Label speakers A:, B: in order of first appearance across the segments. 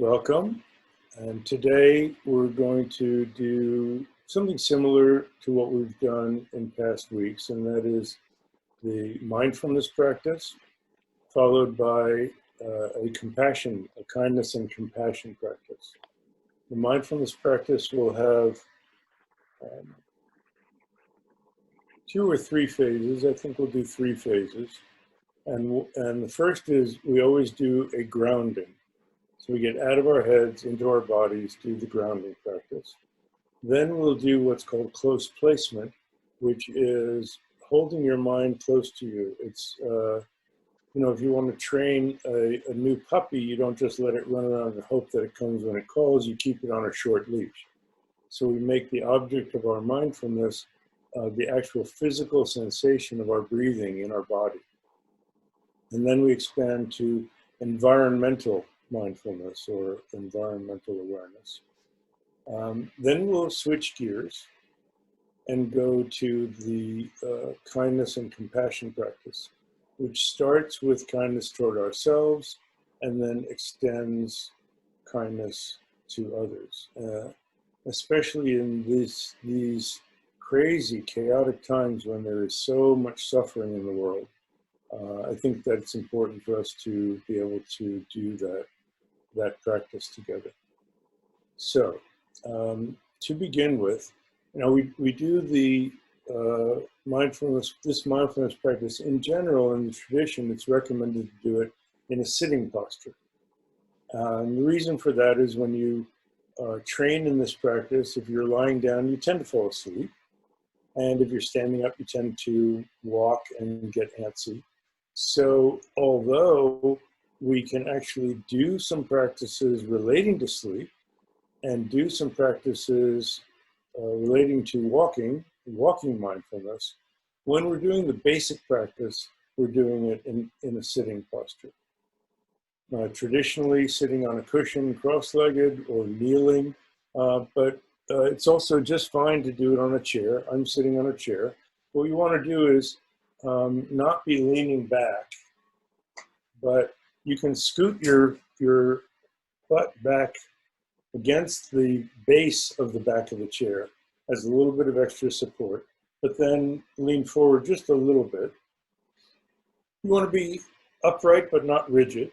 A: Welcome. And today we're going to do something similar to what we've done in past weeks, and that is the mindfulness practice, followed by a kindness and compassion practice. The mindfulness practice will have 2 or 3 phases. I think we'll do 3 phases. And the first is we always do a grounding. So we get out of our heads, into our bodies, do the grounding practice. Then we'll do what's called close placement, which is holding your mind close to you. It's, if you want to train a new puppy, you don't just let it run around and hope that it comes when it calls, you keep it on a short leash. So we make the object of our mindfulness the actual physical sensation of our breathing in our body. And then we expand to environmental mindfulness or environmental awareness. Then we'll switch gears and go to the kindness and compassion practice, which starts with kindness toward ourselves and then extends kindness to others. Especially in these crazy, chaotic times when there is so much suffering in the world. I think that it's important for us to be able to do that practice together. So, to begin with, we do the this mindfulness practice in general in the tradition. It's recommended to do it in a sitting posture. And the reason for that is when you train in this practice, if you're lying down, you tend to fall asleep. And if you're standing up, you tend to walk and get antsy. So although we can actually do some practices relating to sleep and do some practices relating to walking mindfulness, when we're doing the basic practice, we're doing it in a sitting posture. Traditionally, sitting on a cushion, cross-legged, or kneeling, but it's also just fine to do it on a chair. I'm sitting on a chair. What you want to do is not be leaning back, but you can scoot your butt back against the base of the back of the chair as a little bit of extra support, but then lean forward just a little bit. You want to be upright but not rigid.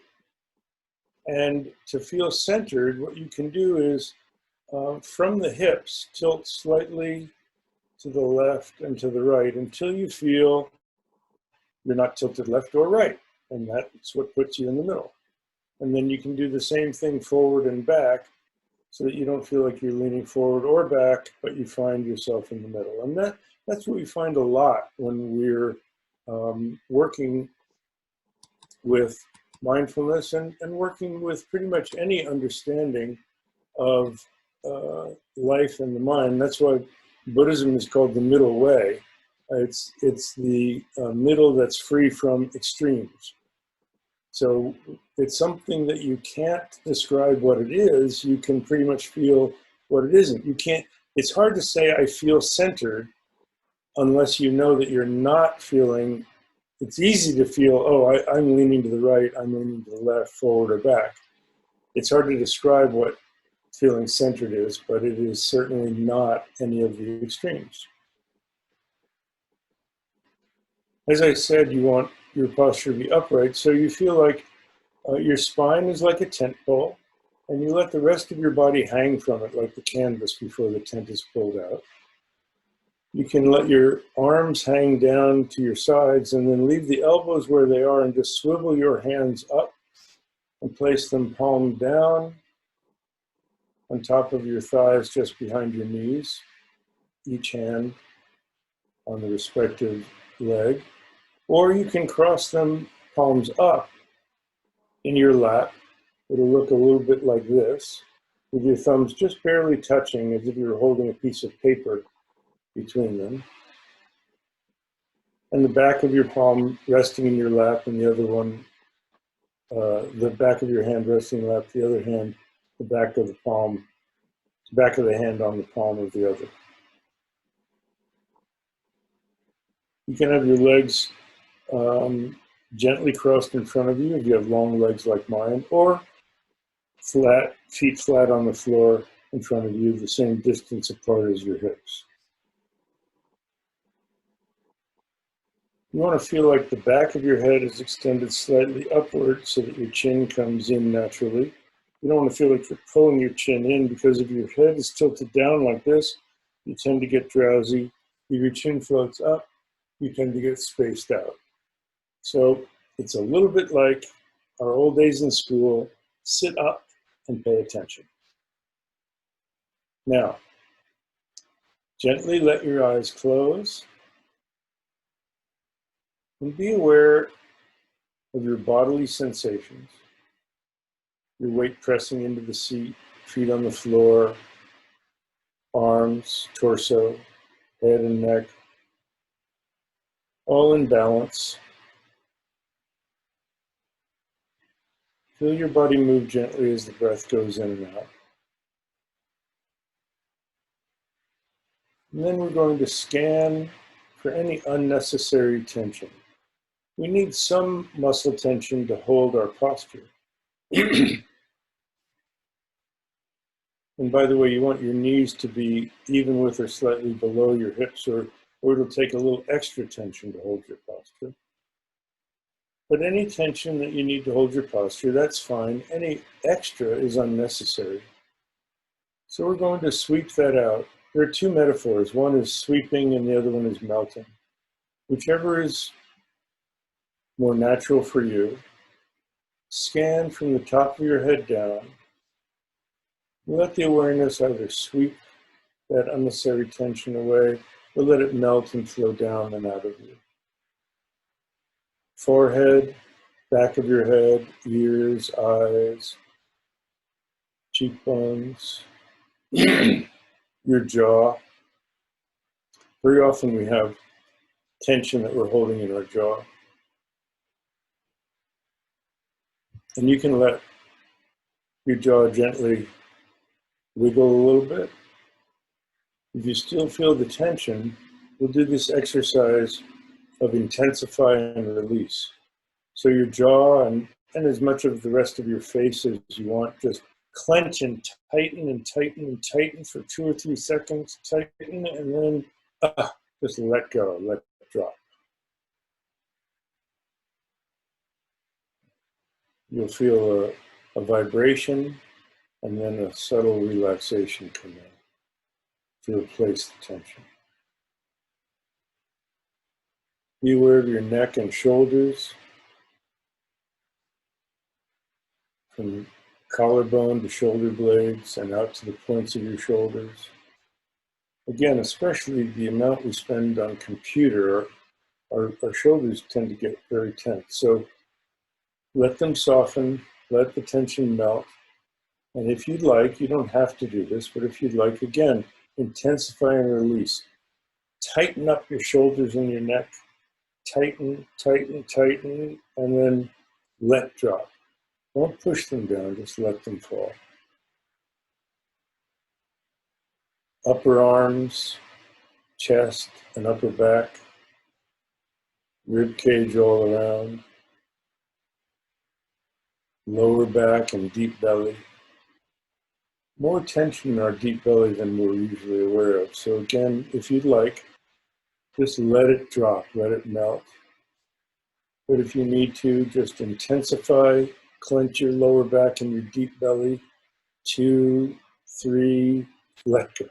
A: And to feel centered, what you can do is from the hips, tilt slightly to the left and to the right until you feel you're not tilted left or right. And that's what puts you in the middle. And then you can do the same thing forward and back so that you don't feel like you're leaning forward or back, but you find yourself in the middle. And that's what we find a lot when we're working with mindfulness and working with pretty much any understanding of life and the mind. That's why Buddhism is called the middle way. It's the middle that's free from extremes. So it's something that you can't describe what it is. You can pretty much feel what it isn't. You can't. It's hard to say I feel centered unless you know that you're not feeling. It's easy to feel, oh, I'm leaning to the right, I'm leaning to the left, forward or back. It's hard to describe what feeling centered is, but it is certainly not any of the extremes. As I said, you want your posture to be upright, so you feel like your spine is like a tent pole, and you let the rest of your body hang from it like the canvas before the tent is pulled out. You can let your arms hang down to your sides and then leave the elbows where they are and just swivel your hands up and place them palm down on top of your thighs just behind your knees, each hand on the respective leg. Or you can cross them palms up in your lap. It'll look a little bit like this, with your thumbs just barely touching as if you were holding a piece of paper between them. And the back of your palm resting in your lap and the other one, the back of your hand resting in your lap, the other hand, the back of the hand on the palm of the other. You can have your legs gently crossed in front of you if you have long legs like mine, or flat feet flat on the floor in front of you, the same distance apart as your hips. You want to feel like the back of your head is extended slightly upward so that your chin comes in naturally. You don't want to feel like you're pulling your chin in, because if your head is tilted down like this, you tend to get drowsy. If your chin floats up, you tend to get spaced out. So it's a little bit like our old days in school. Sit up and pay attention. Now, gently let your eyes close and be aware of your bodily sensations. Your weight pressing into the seat, feet on the floor, arms, torso, head and neck, all in balance. Feel your body move gently as the breath goes in and out. And then we're going to scan for any unnecessary tension. We need some muscle tension to hold our posture. And by the way, you want your knees to be even with or slightly below your hips, or it'll take a little extra tension to hold your posture. But any tension that you need to hold your posture, that's fine. Any extra is unnecessary. So we're going to sweep that out. There are two metaphors. One is sweeping and the other one is melting. Whichever is more natural for you, scan from the top of your head down. Let the awareness either sweep that unnecessary tension away or let it melt and flow down and out of you. Forehead, back of your head, ears, eyes, cheekbones, your jaw. Very often we have tension that we're holding in our jaw. And you can let your jaw gently wiggle a little bit. If you still feel the tension, we'll do this exercise of intensify and release. So your jaw and as much of the rest of your face as you want, just clench and tighten and tighten and tighten for 2 or 3 seconds, tighten, and then just let go, let it drop. You'll feel a vibration and then a subtle relaxation come in to replace the tension. Be aware of your neck and shoulders, from collarbone to shoulder blades and out to the points of your shoulders. Again, especially the amount we spend on computer, our shoulders tend to get very tense. So let them soften, let the tension melt. And if you'd like, you don't have to do this, but if you'd like, again, intensify and release. Tighten up your shoulders and your neck. Tighten, tighten, tighten, and then let drop. Don't push them down, just let them fall. Upper arms, chest, and upper back, rib cage all around, lower back and deep belly. More tension in our deep belly than we're usually aware of. So again, if you'd like, just let it drop, let it melt. But if you need to, just intensify, clench your lower back and your deep belly. 2, 3, let go.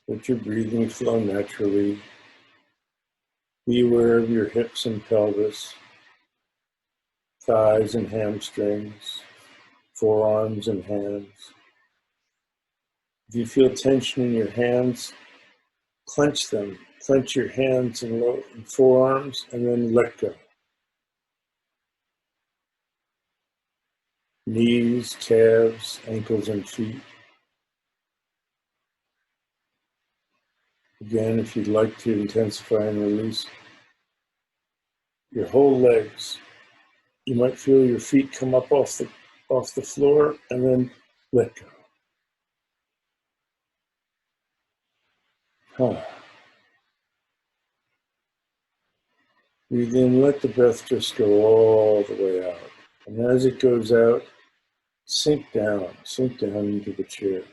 A: Let your breathing flow naturally. Be aware of your hips and pelvis, thighs and hamstrings, forearms and hands. If you feel tension in your hands, clench them. Clench your hands and forearms and then let go. Knees, calves, ankles, and feet. Again, if you'd like to intensify and release your whole legs, you might feel your feet come up off the floor and then let go. Breathe in, let the breath just go all the way out. And as it goes out, sink down into the chair,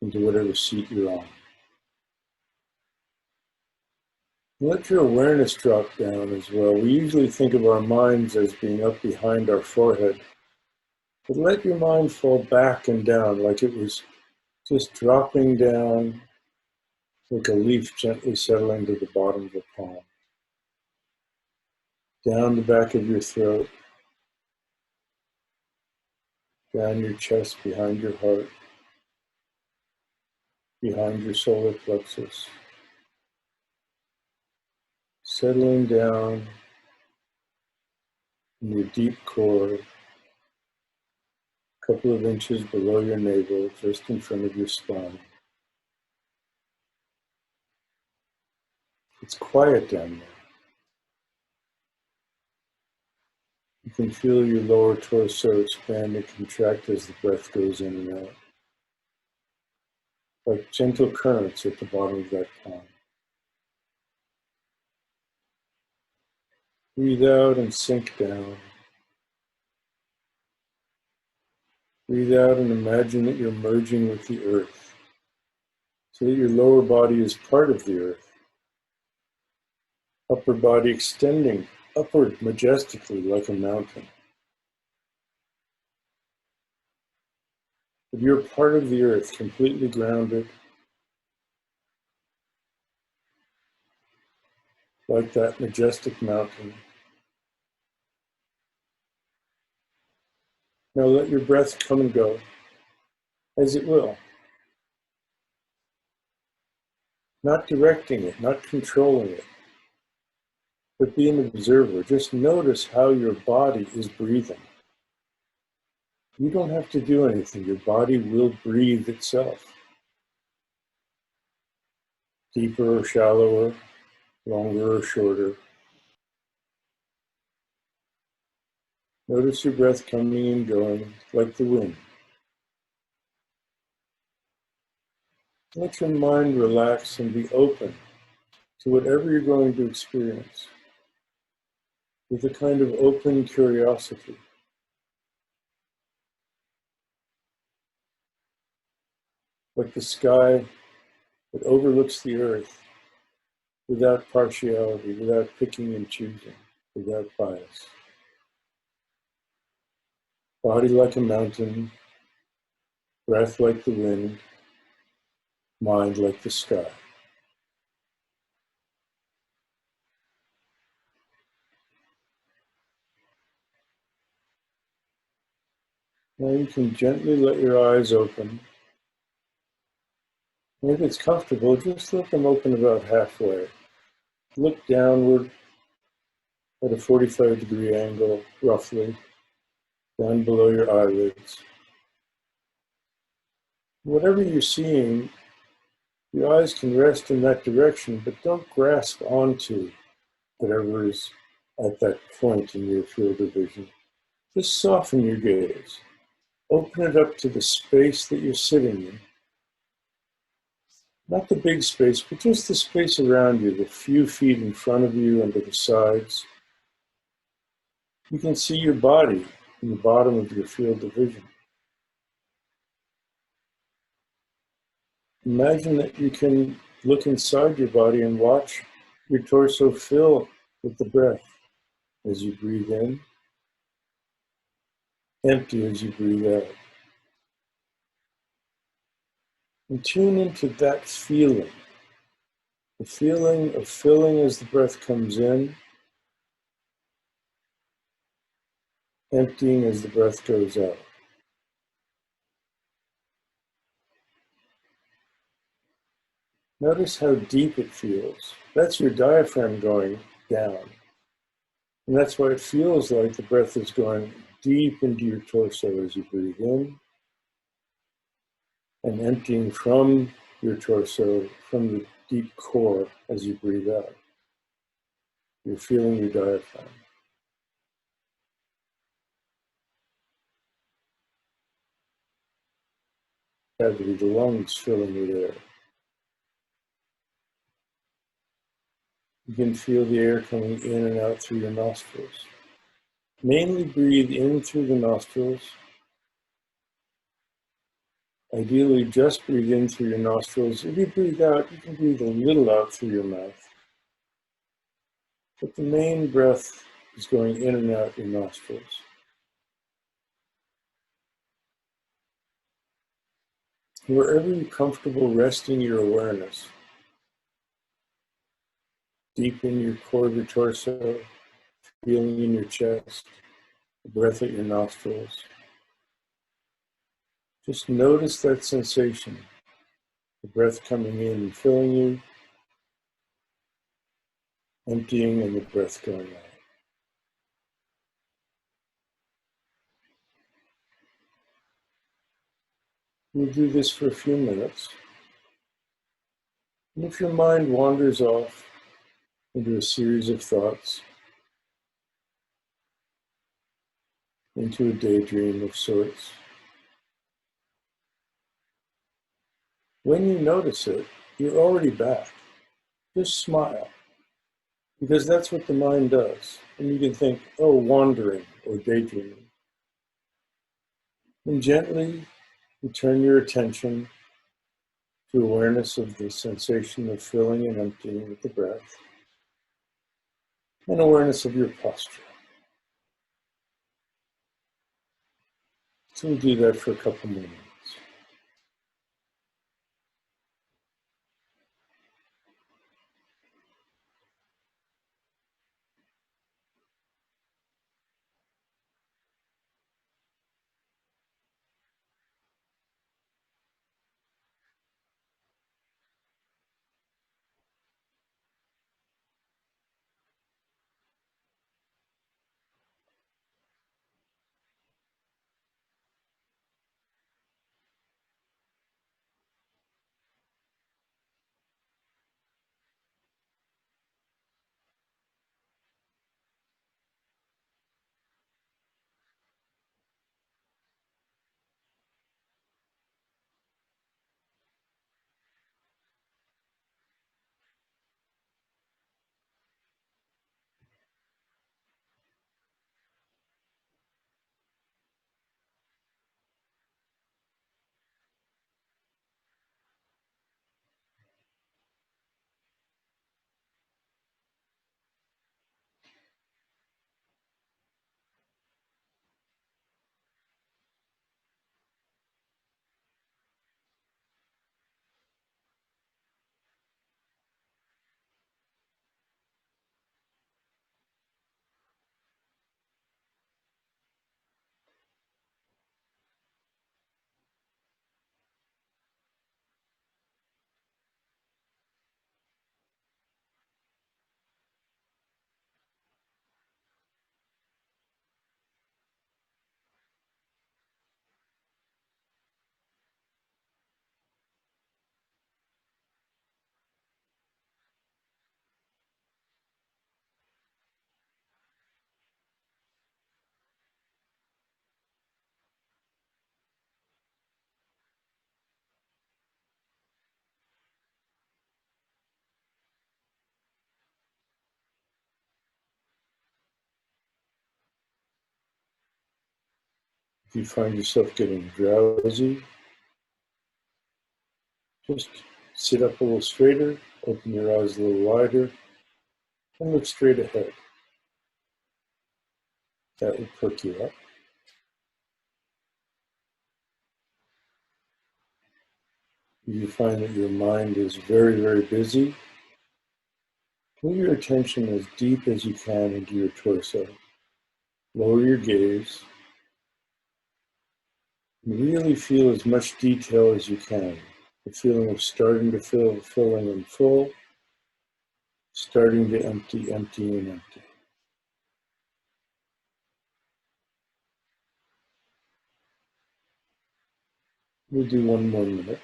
A: into whatever seat you're on. Let your awareness drop down as well. We usually think of our minds as being up behind our forehead, but let your mind fall back and down like it was just dropping down like a leaf gently settling to the bottom of a palm. Down the back of your throat, down your chest, behind your heart, behind your solar plexus. Settling down in your deep core, a couple of inches below your navel, just in front of your spine. It's quiet down there. You can feel your lower torso expand and contract as the breath goes in and out, like gentle currents at the bottom of that palm. Breathe out and sink down. Breathe out and imagine that you're merging with the earth, so that your lower body is part of the earth. Upper body extending upward majestically like a mountain. But you're part of the earth, completely grounded, like that majestic mountain. Now let your breath come and go, as it will. Not directing it, not controlling it, but be an observer. Just notice how your body is breathing. You don't have to do anything. Your body will breathe itself. Deeper or shallower, longer or shorter. Notice your breath coming and going like the wind. Let your mind relax and be open to whatever you're going to experience with a kind of open curiosity. Like the sky that overlooks the earth without partiality, without picking and choosing, without bias. Body like a mountain, breath like the wind, mind like the sky. Now you can gently let your eyes open. And if it's comfortable, just let them open about halfway. Look downward at a 45-degree angle, roughly, down below your eyelids. Whatever you're seeing, your eyes can rest in that direction, but don't grasp onto whatever is at that point in your field of vision. Just soften your gaze. Open it up to the space that you're sitting in. Not the big space, but just the space around you, the few feet in front of you and to the sides. You can see your body in the bottom of your field of vision. Imagine that you can look inside your body and watch your torso fill with the breath as you breathe in, empty as you breathe out. And tune into that feeling, the feeling of filling as the breath comes in, emptying as the breath goes out. Notice how deep it feels. That's your diaphragm going down. And that's why it feels like the breath is going deep into your torso as you breathe in and emptying from your torso, from the deep core as you breathe out. You're feeling your diaphragm. Cavity, the lungs filling with air. You can feel the air coming in and out through your nostrils. Mainly breathe in through the nostrils. Ideally, just breathe in through your nostrils. If you breathe out, you can breathe a little out through your mouth. But the main breath is going in and out your nostrils. Wherever you're comfortable resting your awareness, deep in your core of your torso, feeling in your chest, the breath at your nostrils. Just notice that sensation, the breath coming in and filling you, emptying, and the breath going out. We'll do this for a few minutes. And if your mind wanders off into a series of thoughts, into a daydream of sorts, when you notice it, you're already back. Just smile, because that's what the mind does. And you can think, oh, wandering or daydreaming. And gently return your attention to awareness of the sensation of filling and emptying with the breath, and awareness of your posture. So we'll do that for a couple more minutes. If you find yourself getting drowsy, just sit up a little straighter, open your eyes a little wider, and look straight ahead. That will perk you up. If you find that your mind is very, very busy, pull your attention as deep as you can into your torso. Lower your gaze. And really feel as much detail as you can. The feeling of starting to fill, filling and full, starting to empty, empty and empty. We'll do one more minute.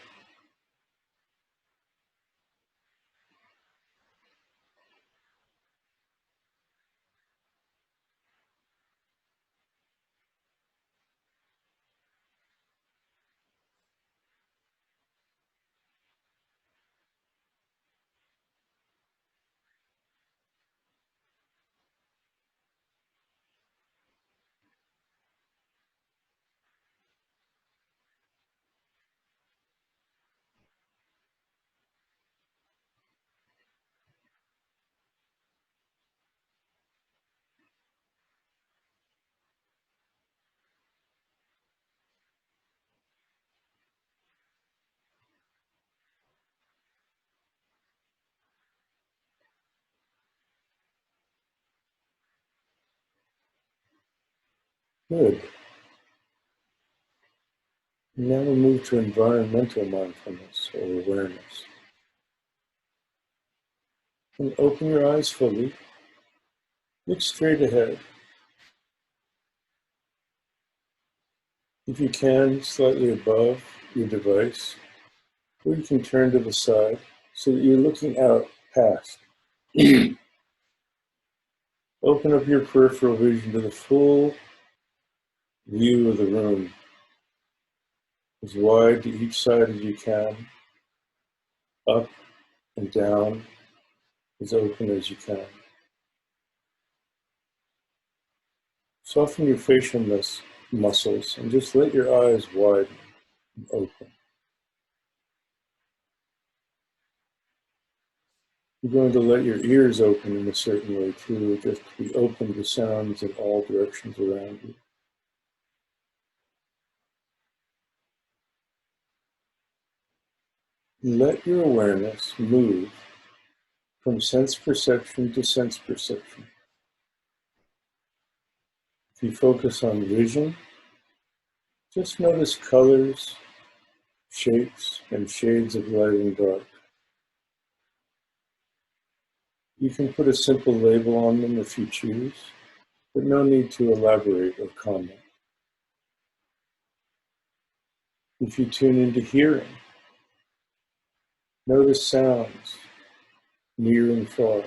A: Good. Now we'll move to environmental mindfulness or awareness. And open your eyes fully. Look straight ahead. If you can, slightly above your device, or you can turn to the side so that you're looking out past. Open up your peripheral vision to the full view of the room, as wide to each side as you can, up and down, as open as you can. Soften your facial muscles and just let your eyes widen and open. You're going to let your ears open in a certain way too, just to be open to sounds in all directions around you. Let your awareness move from sense perception to sense perception. If you focus on vision, just notice colors, shapes, and shades of light and dark. You can put a simple label on them if you choose, but no need to elaborate or comment. If you tune into hearing, notice sounds, near and far,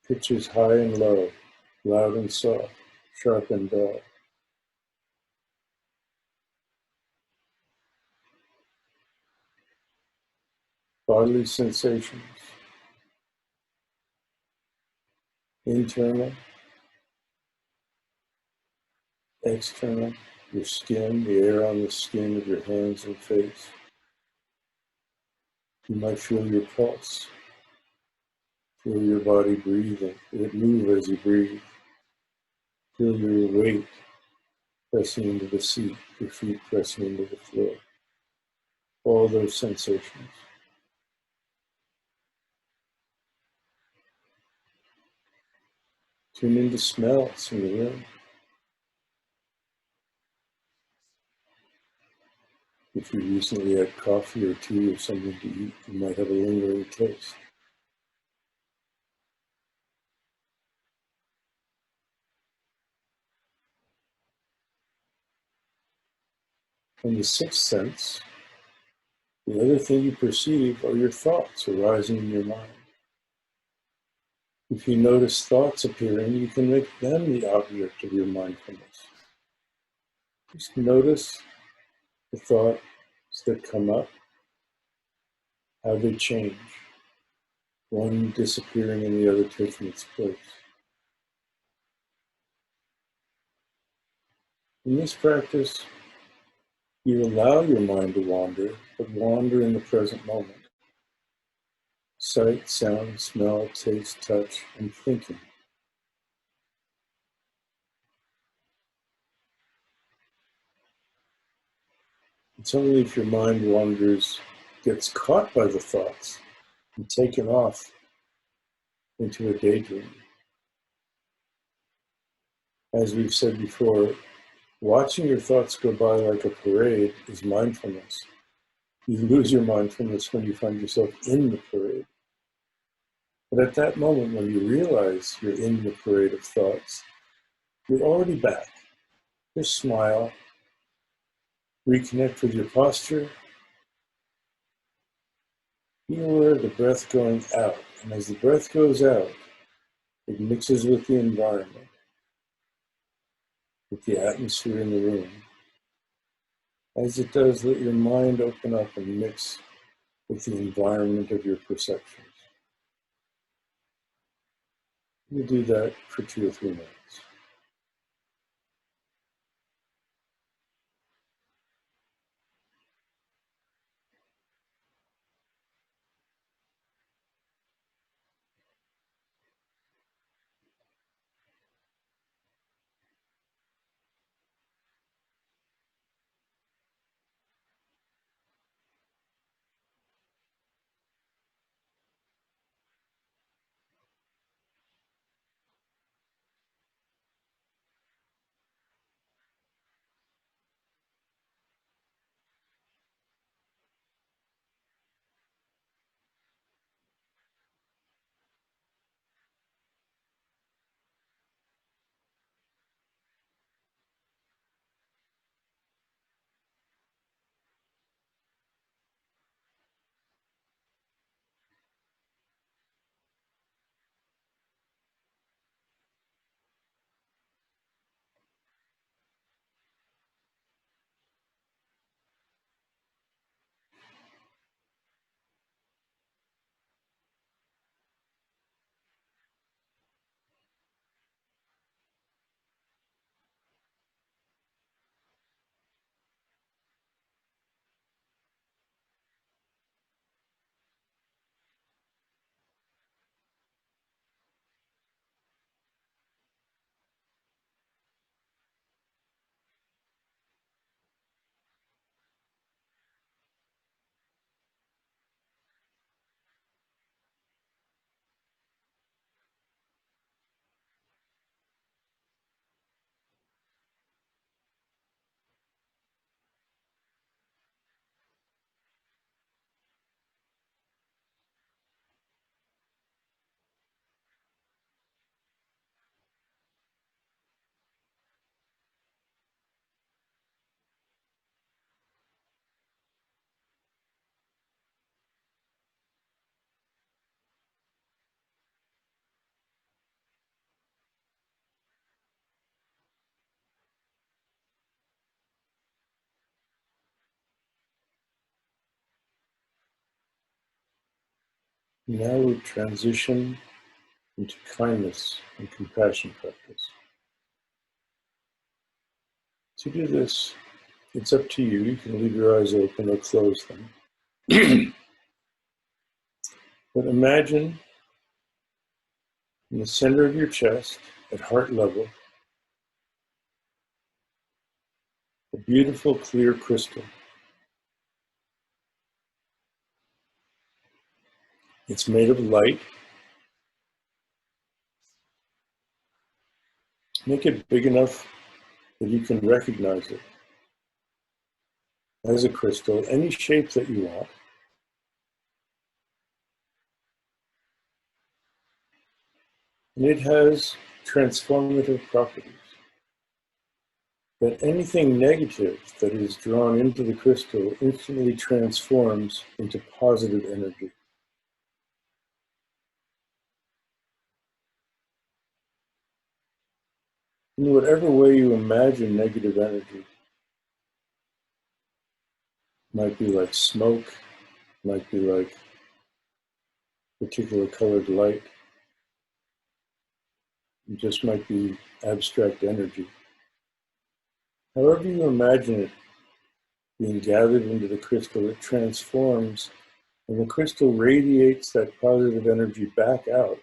A: pitches high and low, loud and soft, sharp and dull. Bodily sensations, internal, external, your skin, the air on the skin of your hands and face. You might feel your pulse, feel your body breathing, it move as you breathe. Feel your weight pressing into the seat, your feet pressing into the floor. All those sensations. Tune into smells in the room. If you recently had coffee or tea or something to eat, you might have a lingering taste. And the sixth sense, the other thing you perceive are your thoughts arising in your mind. If you notice thoughts appearing, you can make them the object of your mindfulness. Just notice the thoughts that come up, how they change, one disappearing and the other taking its place. In this practice, you allow your mind to wander, but wander in the present moment. Sight, sound, smell, taste, touch, and thinking. It's only if your mind wanders, gets caught by the thoughts, and taken off into a daydream. As we've said before, watching your thoughts go by like a parade is mindfulness. You lose your mindfulness when you find yourself in the parade. But at that moment, when you realize you're in the parade of thoughts, you're already back. Just smile, reconnect with your posture, feel the breath going out. And as the breath goes out, it mixes with the environment, with the atmosphere in the room. As it does, let your mind open up and mix with the environment of your perceptions. You do that for 2 or 3 minutes. Now we transition into kindness and compassion practice. To do this, it's up to you. You can leave your eyes open or close them. But imagine in the center of your chest, at heart level, a beautiful clear crystal. It's made of light. Make it big enough that you can recognize it as a crystal, any shape that you want. And it has transformative properties. That anything negative that is drawn into the crystal instantly transforms into positive energy. In whatever way you imagine negative energy, might be like smoke, might be like particular colored light, it just might be abstract energy. However you imagine it being gathered into the crystal, it transforms, and the crystal radiates that positive energy back out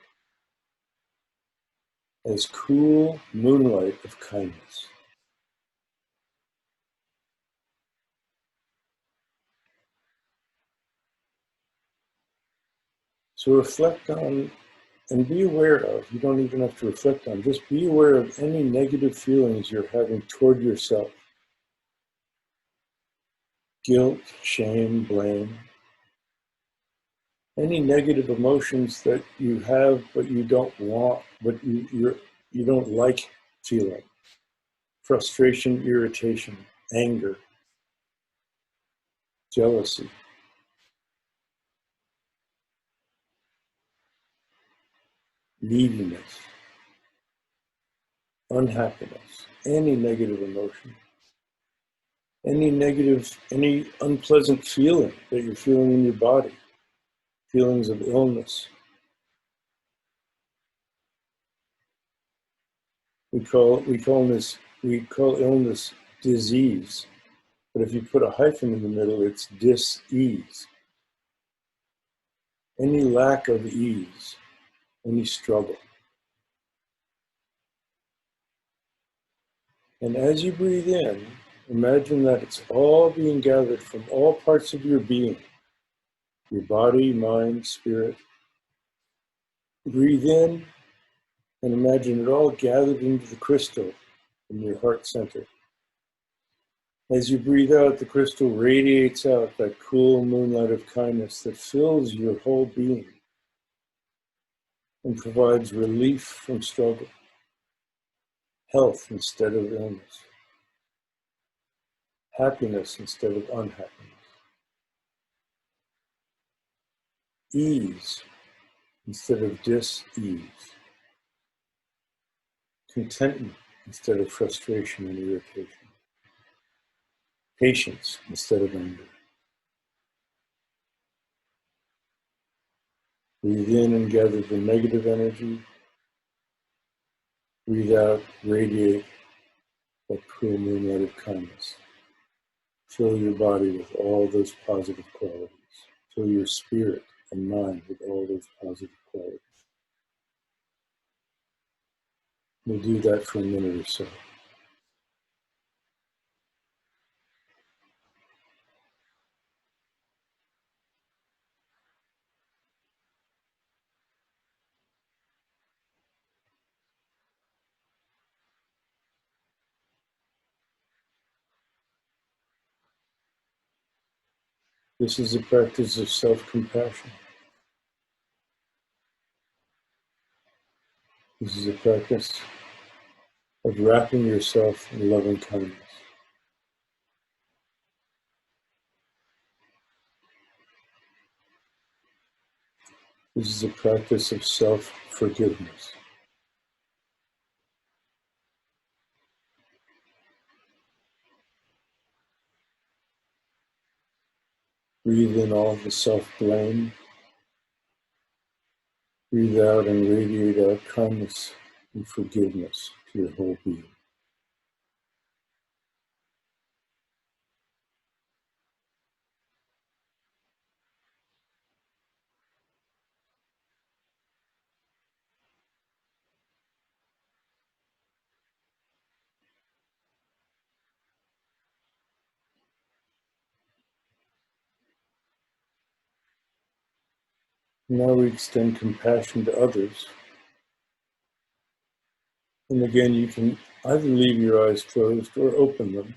A: as cool moonlight of kindness. So reflect on and be aware of, you don't even have to reflect on, just be aware of any negative feelings you're having toward yourself. Guilt, shame, blame. Any negative emotions that you have but you don't want, but you don't like feeling. Frustration, irritation, anger, jealousy. Neediness, unhappiness, any negative emotion, any unpleasant feeling that you're feeling in your body, feelings of illness. We call illness disease, but if you put a hyphen in the middle, it's dis-ease. Any lack of ease, any struggle. And as you breathe in, imagine that it's all being gathered from all parts of your being, your body, mind, spirit. Breathe in and imagine it all gathered into the crystal in your heart center. As you breathe out, the crystal radiates out that cool moonlight of kindness that fills your whole being and provides relief from struggle, health instead of illness, happiness instead of unhappiness, ease instead of dis-ease, contentment instead of frustration and irritation, patience instead of anger. Breathe in and gather the negative energy. Breathe out, radiate that cool moonlight of kindness. Fill your body with all those positive qualities. Fill your spirit and mind with all those positive qualities. We'll do that for a minute or so. This is a practice of self-compassion. This is a practice of wrapping yourself in loving kindness. This is a practice of self-forgiveness. Breathe in all the self-blame, Breathe out and radiate out kindness and forgiveness to your whole being. Now we extend compassion to others. And again, you can either leave your eyes closed or open them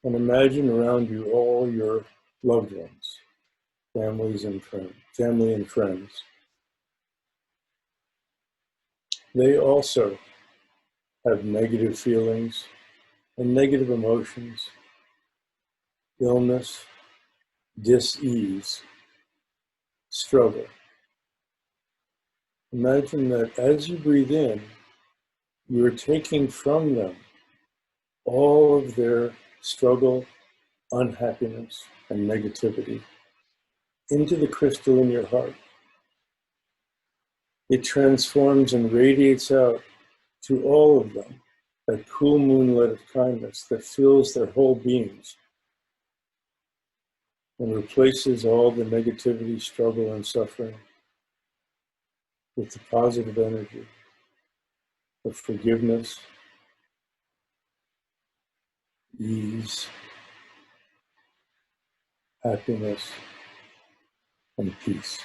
A: and imagine around you all your loved ones, family and friends. They also have negative feelings and negative emotions, illness, dis-ease, struggle. Imagine that as you breathe in, you are taking from them all of their struggle, unhappiness, and negativity into the crystal in your heart. It transforms and radiates out to all of them, that cool moonlight of kindness that fills their whole beings and replaces all the negativity, struggle, and suffering with the positive energy of forgiveness, ease, happiness, and peace.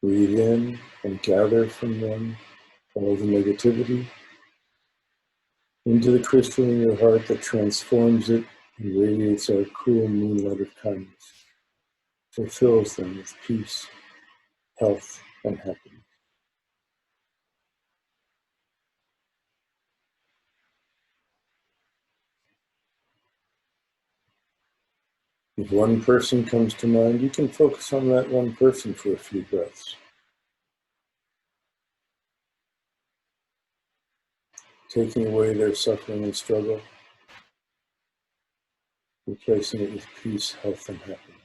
A: Breathe in and gather from them all the negativity into the crystal in your heart that transforms it and radiates our cool moonlight of kindness, that fills them with peace, health, and happiness. If one person comes to mind, you can focus on that one person for a few breaths. Taking away their suffering and struggle, replacing it with peace, health, and happiness.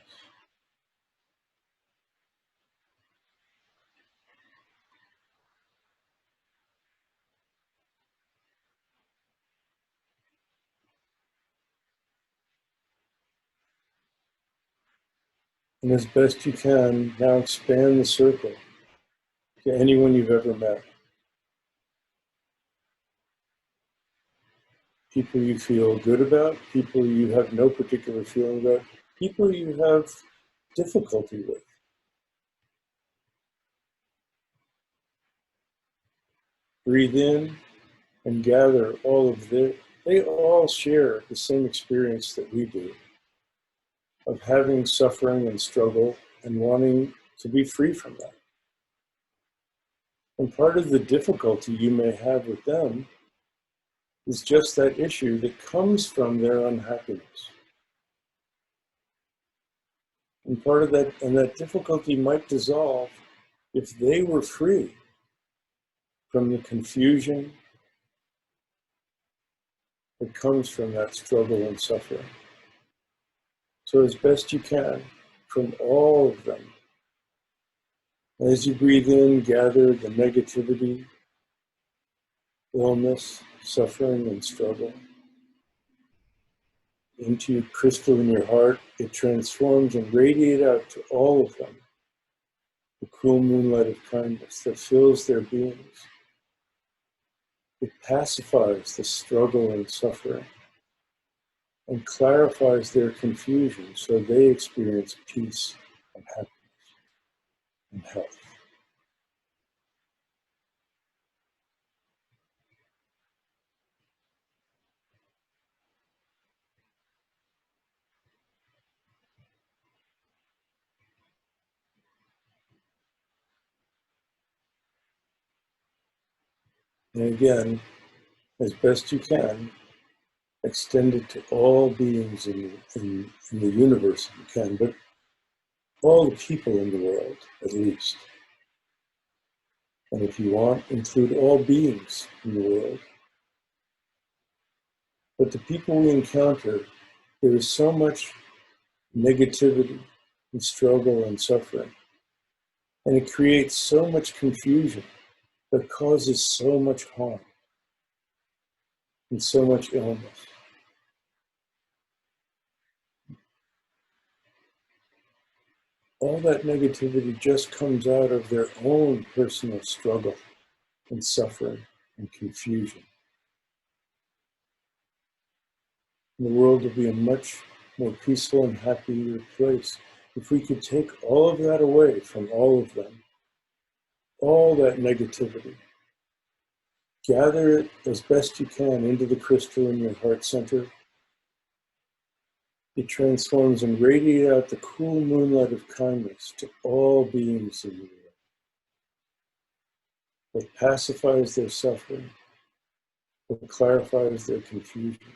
A: And as best you can, now expand the circle to anyone you've ever met. People you feel good about, people you have no particular feeling about, people you have difficulty with. Breathe in and gather all of they all share the same experience that we do of having suffering and struggle and wanting to be free from that. And part of the difficulty you may have with them is just that issue that comes from their unhappiness. And part of that, and that difficulty might dissolve if they were free from the confusion that comes from that struggle and suffering. So as best you can, from all of them, as you breathe in, gather the negativity, illness, suffering, and struggle into crystal in your heart. It transforms and radiates out to all of them the cool moonlight of kindness that fills their beings. It pacifies the struggle and suffering and clarifies their confusion so they experience peace and happiness and health. And again, as best you can, extend it to all beings in the universe if you can, but all the people in the world, at least. And if you want, include all beings in the world. But the people we encounter, there is so much negativity and struggle and suffering. And it creates so much confusion that causes so much harm and so much illness. All that negativity just comes out of their own personal struggle and suffering and confusion. And the world would be a much more peaceful and happier place if we could take all of that away from all of them, all that negativity. Gather it as best you can into the crystal in your heart center. It transforms and radiates out the cool moonlight of kindness to all beings in the world. That pacifies their suffering, that clarifies their confusion,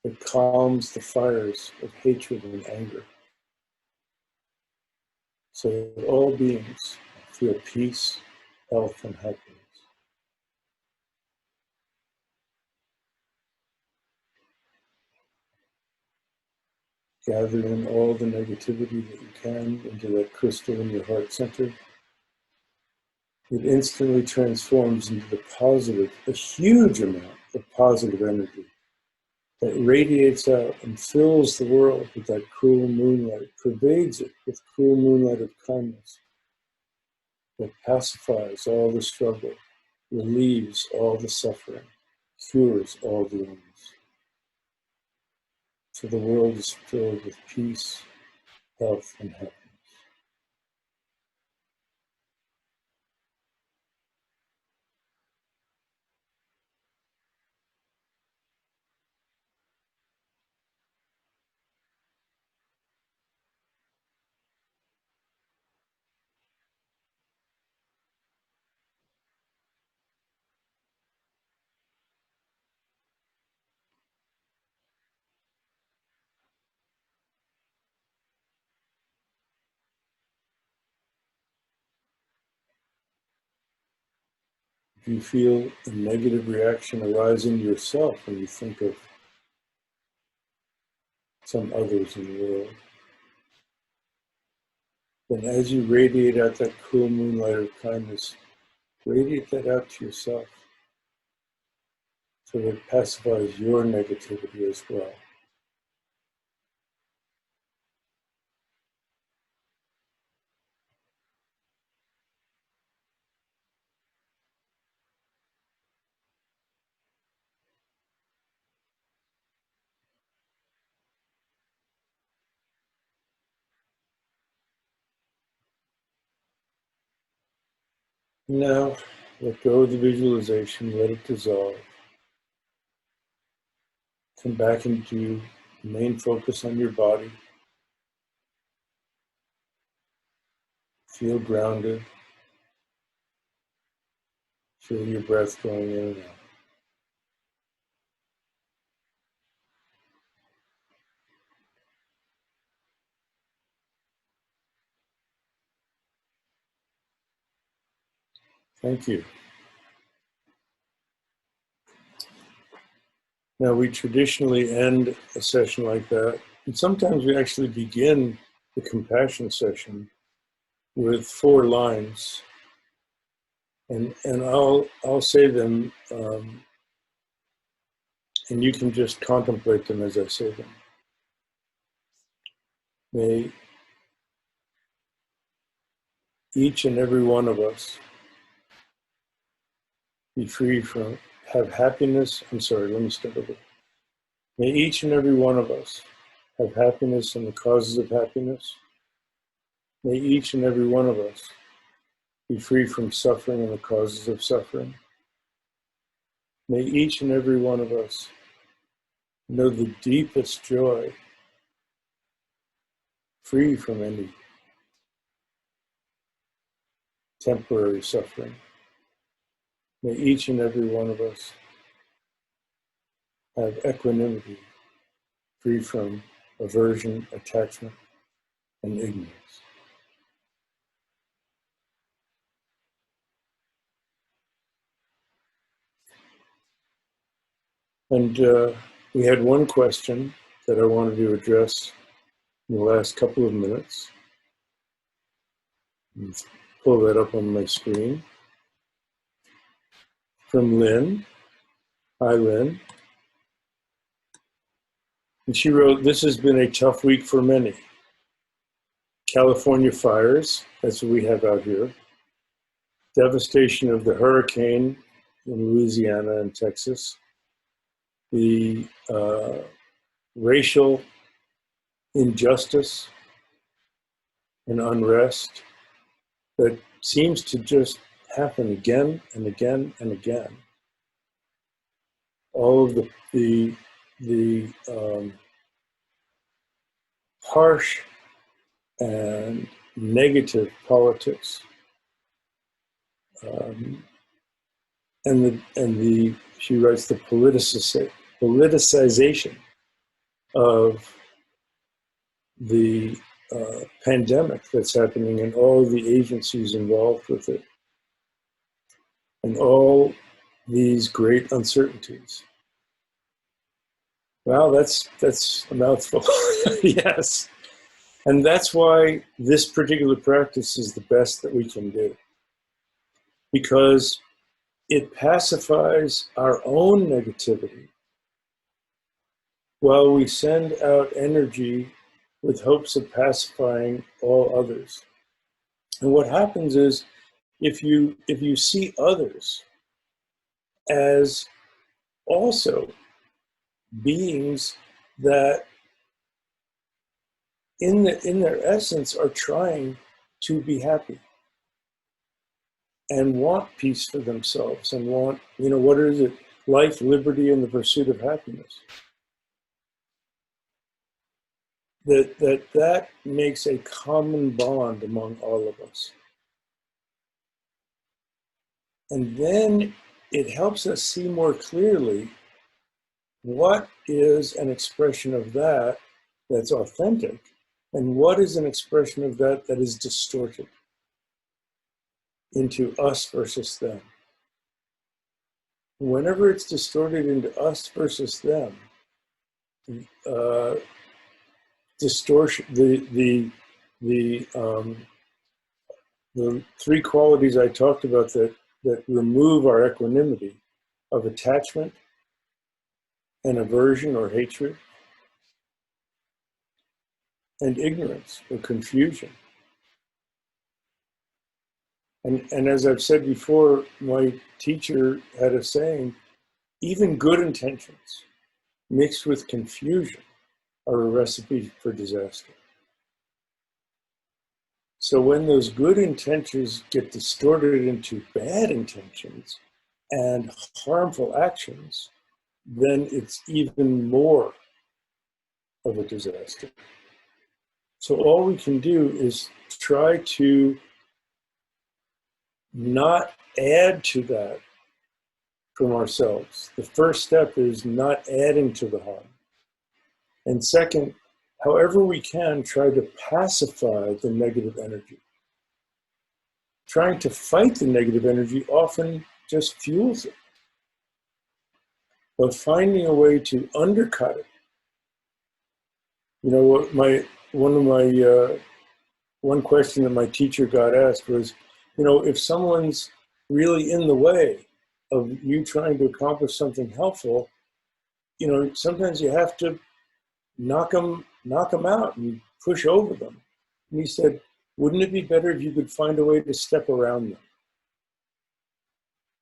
A: that calms the fires of hatred and anger, so that all beings feel peace, health, and happiness. Gather in all the negativity that you can into that crystal in your heart center. It instantly transforms into the positive, a huge amount of positive energy that radiates out and fills the world with that cool moonlight, pervades it with cool moonlight of kindness that pacifies all the struggle, relieves all the suffering, cures all the illness. So the world is filled with peace, health, and happiness. If you feel a negative reaction arise in yourself when you think of some others in the world, then as you radiate out that cool moonlight of kindness, radiate that out to yourself so that it pacifies your negativity as well. Now, let go of the visualization, let it dissolve. Come back into main focus on your body. Feel grounded. Feel your breath going in and out. Thank you. Now, we traditionally end a session like that, and sometimes we actually begin the compassion session with 4 lines, and I'll say them, and you can just contemplate them as I say them. May each and every one of us be free from, have happiness. I'm sorry, let me start over. May each and every one of us have happiness and the causes of happiness. May each and every one of us be free from suffering and the causes of suffering. May each and every one of us know the deepest joy, free from any temporary suffering. May each and every one of us have equanimity, free from aversion, attachment, and ignorance. And we had one question that I wanted to address in the last couple of minutes. Let's pull that up on my screen. From Lynn. Hi, Lynn. And she wrote, "This has been a tough week for many. California fires, that's what we have out here. Devastation of the hurricane in Louisiana and Texas. The racial injustice and unrest that seems to just happen again and again and again. All of the harsh and negative politics, and she writes the politicization of the pandemic that's happening and all the agencies involved with it, and all these great uncertainties." Well, that's a mouthful. Yes. And that's why this particular practice is the best that we can do, because it pacifies our own negativity while we send out energy with hopes of pacifying all others. And what happens is, if you see others as also beings that in their essence are trying to be happy and want peace for themselves and want, what is it? Life, liberty, and the pursuit of happiness. That makes a common bond among all of us. And then it helps us see more clearly what is an expression of that that's authentic, and what is an expression of that that is distorted into us versus them. Whenever it's distorted into us versus them, distortion, the three qualities I talked about that remove our equanimity of attachment and aversion or hatred, and ignorance or confusion. And as I've said before, my teacher had a saying, even good intentions mixed with confusion are a recipe for disaster. So when those good intentions get distorted into bad intentions and harmful actions, then it's even more of a disaster. So all we can do is try to not add to that from ourselves. The first step is not adding to the harm. And second, however we can, try to pacify the negative energy. Trying to fight the negative energy often just fuels it. But finding a way to undercut it. One question that my teacher got asked was, if someone's really in the way of you trying to accomplish something helpful, sometimes you have to knock them out and push over them. And he said, wouldn't it be better if you could find a way to step around them?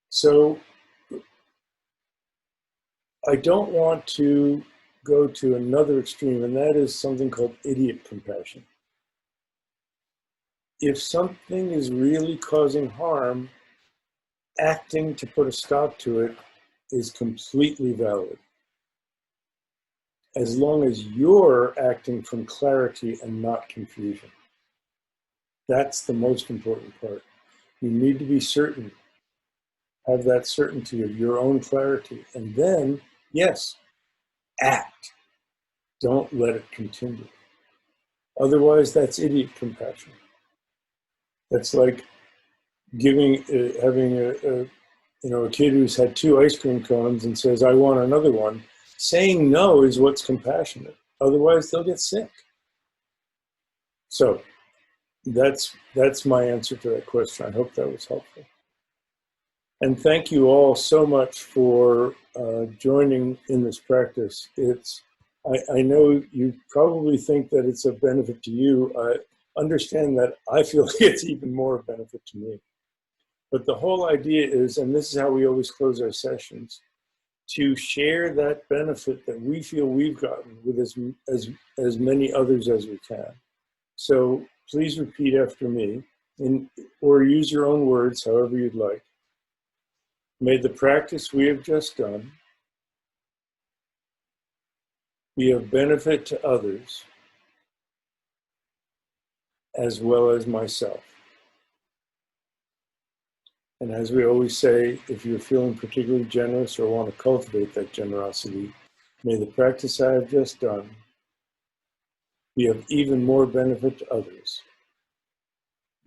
A: So I don't want to go to another extreme, and that is something called idiot compassion. If something is really causing harm, acting to put a stop to it is completely valid, as long as you're acting from clarity and not confusion. That's the most important part. You need to be certain, have that certainty of your own clarity, and then, yes, act. Don't let it continue. Otherwise, that's idiot compassion. That's like having a kid who's had 2 ice cream cones and says, I want another one. Saying no is what's compassionate. Otherwise, they'll get sick. So that's my answer to that question. I hope that was helpful. And thank you all so much for joining in this practice. I know you probably think that it's a benefit to you. I understand that I feel like it's even more of a benefit to me. But the whole idea is, and this is how we always close our sessions, to share that benefit that we feel we've gotten with as many others as we can. So please repeat after me, or use your own words, however you'd like. May the practice we have just done be of benefit to others as well as myself. And as we always say, if you're feeling particularly generous or want to cultivate that generosity, may the practice I have just done be of even more benefit to others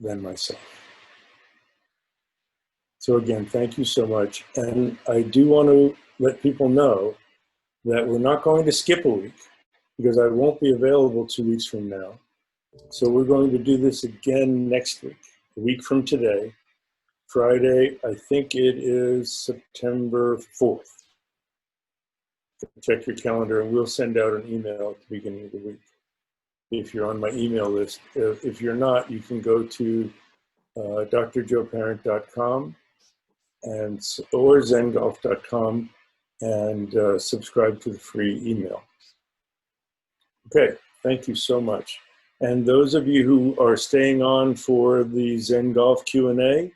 A: than myself. So again, thank you so much. And I do want to let people know that we're not going to skip a week because I won't be available 2 weeks from now. So we're going to do this again next week, a week from today, Friday. I think it is September 4th. Check your calendar and we'll send out an email at the beginning of the week if you're on my email list. If you're not, you can go to drjoeparent.com or zengolf.com and subscribe to the free email. Okay, thank you so much. And those of you who are staying on for the Zen Golf Q&A,